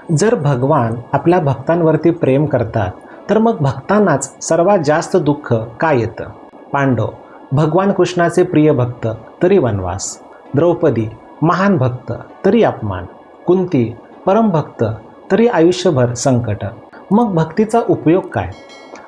जर भगवान आपल्या भक्तांवरती प्रेम करतात तर मग भक्तांनाच सर्वात जास्त दुःख का येतं? पांडव भगवान कृष्णाचे प्रिय भक्त तरी वनवास, द्रौपदी महान भक्त तरी अपमान, कुंती परमभक्त तरी आयुष्यभर संकट. मग भक्तीचा उपयोग काय?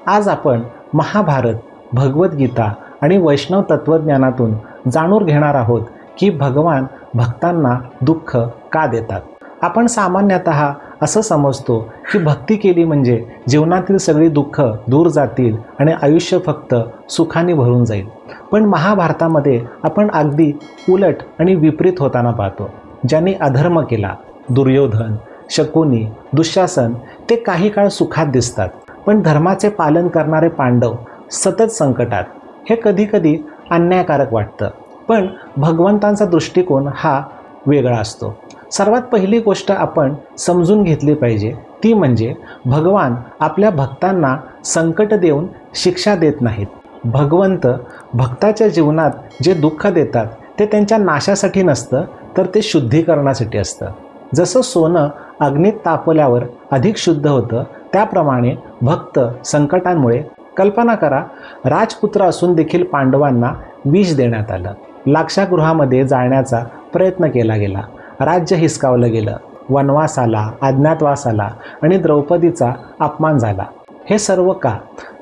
आज आपण महाभारत, भगवद्गीता आणि वैष्णव तत्त्वज्ञानातून जाणून घेणार आहोत की भगवान भक्तांना दुःख का देतात. आपण सामान्यतः असं समजतो की भक्ती केली म्हणजे जीवनातील सगळी दुःख दूर जातील आणि आयुष्य फक्त सुखाने भरून जाईल. पण महाभारतामध्ये आपण अगदी उलट आणि विपरीत होताना पाहतो. ज्यांनी अधर्म केला, दुर्योधन, शकुनी, दुःशासन, ते काही काळ सुखात दिसतात, पण धर्माचे पालन करणारे पांडव सतत संकटात. हे कधीकधी अन्यायकारक वाटतं, पण भगवंतांचा दृष्टिकोन हा वेगळा असतो. सर्वात पहिली गोष्ट आपण समजून घेतली पाहिजे ती म्हणजे भगवान आपल्या भक्तांना संकट देऊन शिक्षा देत नाहीत. भगवंत भक्ताच्या जीवनात जे दुःख देतात ते त्यांच्या नाशासाठी नसतं, तर ते शुद्धीकरणासाठी असतं. जसं सोनं अग्नीत तापवल्यावर अधिक शुद्ध होतं, त्याप्रमाणे भक्त संकटांमुळे, कल्पना करा राजपुत्र असून देखील पांडवांना विष देण्यात आलं, लाक्षागृहामध्ये जाळण्याचा प्रयत्न केला गेला, राज्य हिसकावलं गेलं, वनवास आला, अज्ञातवास आला आणि द्रौपदीचा अपमान झाला. हे सर्व का?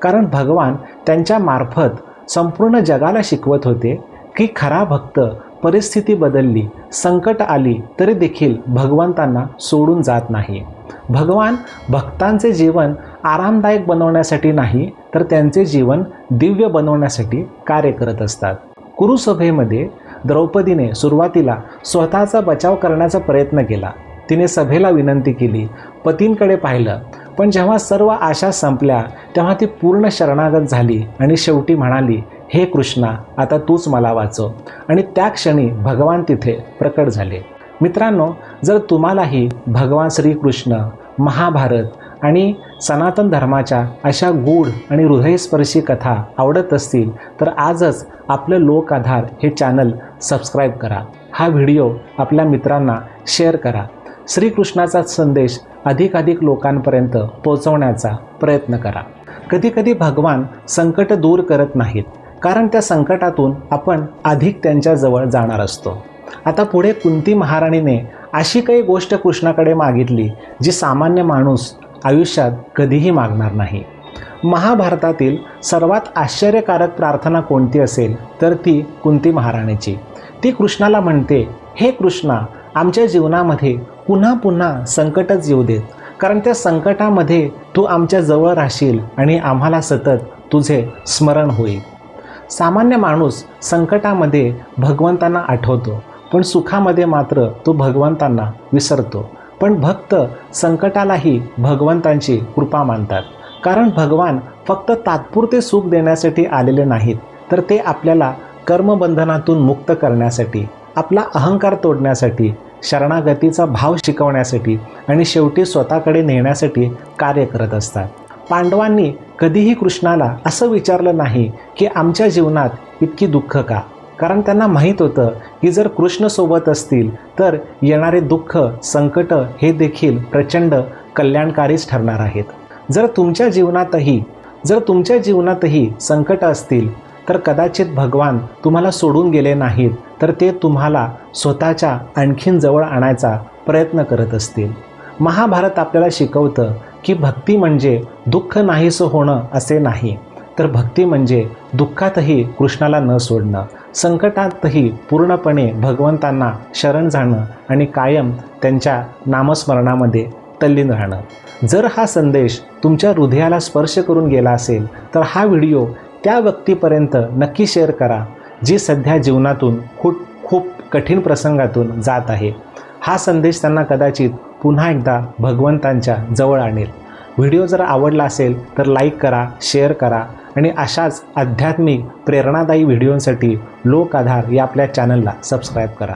कारण भगवान त्यांच्या मार्फत संपूर्ण जगाला शिकवत होते की खरा भक्त परिस्थिती बदलली, संकट आली तरी देखील भगवंतांना सोडून जात नाही. भगवान भक्तांचे जीवन आरामदायक बनवण्यासाठी नाही, तर त्यांचे जीवन दिव्य बनवण्यासाठी कार्य करत असतात. कुरुसभेमध्ये द्रौपदीने सुरुवातीला स्वतःचा बचाव करण्याचा प्रयत्न केला. तिने सभेला विनंती केली, पतींकडे पाहिलं, पण जेव्हा सर्व आशा संपल्या तेव्हा ती पूर्ण शरणागत झाली आणि शेवटी म्हणाली, हे कृष्णा, आता तूच मला वाचव. आणि त्या क्षणी भगवान तिथे प्रकट झाले. मित्रांनो, जर तुम्हालाही भगवान श्रीकृष्ण, महाभारत आणि सनातन धर्माच्या अशा गूढ आणि हृदयस्पर्शी कथा आवडत असतील तर आजच आपलं लोकआधार हे चॅनल सबस्क्राईब करा. हा व्हिडिओ आपल्या मित्रांना शेअर करा. श्रीकृष्णाचा संदेश अधिकाधिक लोकांपर्यंत पोहोचवण्याचा प्रयत्न करा. कधीकधी भगवान संकट दूर करत नाहीत, कारण त्या संकटातून आपण अधिक त्यांच्याजवळ जाणार असतो. आता पुढे कुंती महाराणीने अशी काही गोष्ट कृष्णाकडे मागितली जी सामान्य माणूस आयुष्यात कधीही मागणार नाही. महाभारतातील सर्वात आश्चर्यकारक प्रार्थना कोणती असेल तर ती कुंती महाराणीची. ती कृष्णाला म्हणते, हे कृष्णा, आमच्या जीवनामध्ये पुन्हा पुन्हा संकटच येऊ देत, कारण त्या संकटामध्ये तू आमच्या जवळ राहशील आणि आम्हाला सतत तुझे स्मरण होईल. सामान्य माणूस संकटामध्ये भगवंतांना आठवतो, पण सुखामध्ये मात्र तो भगवंतांना विसरतो. पण भक्त संकटालाही भगवंतांची कृपा मानतात, कारण भगवान फक्त तात्पुरते सुख देण्यासाठी आलेले नाहीत, तर ते आपल्याला कर्मबंधनातून मुक्त करण्यासाठी, आपला अहंकार तोडण्यासाठी, शरणागतीचा भाव शिकवण्यासाठी आणि शेवटी स्वतःकडे नेण्यासाठी कार्य करत असतात. पांडवांनी कधीही कृष्णाला असं विचारलं नाही की आमच्या जीवनात इतकी दुःख का, कारण त्यांना माहीत होतं की जर कृष्ण सोबत असतील तर येणारे दुःख, संकट हे देखील प्रचंड कल्याणकारीच ठरणार आहेत. जर तुमच्या जीवनातही संकट असतील तर कदाचित भगवान तुम्हाला सोडून गेले नाहीत, तर ते तुम्हाला स्वतःच्या आणखीन जवळ आणायचा प्रयत्न करत असतील. महाभारत आपल्याला शिकवतं की भक्ती म्हणजे दुःख नाहीसं होणं असे नाही, तर भक्ती म्हणजे दुःखातही कृष्णाला न सोडणं, संकटातही पूर्णपणे भगवंतांना शरण जाणं आणि कायम त्यांच्या नामस्मरणामध्ये तल्लीन राहणं. जर हा संदेश तुमच्या हृदयाला स्पर्श करून गेला असेल तर हा व्हिडिओ त्या व्यक्तीपर्यंत नक्की शेअर करा जी सध्या जीवनातून खूप कठीण प्रसंगातून जात आहे. हा संदेश त्यांना कदाचित पुन्हा एकदा भगवंतांच्या जवळ आणेल. व्हिडिओ जर आवडला असेल तर लाईक करा, शेअर करा आणि अशाच आध्यात्मिक प्रेरणादायी व्हिडिओंसाठी लोकआधार या आपल्या चॅनलला सबस्क्राईब करा.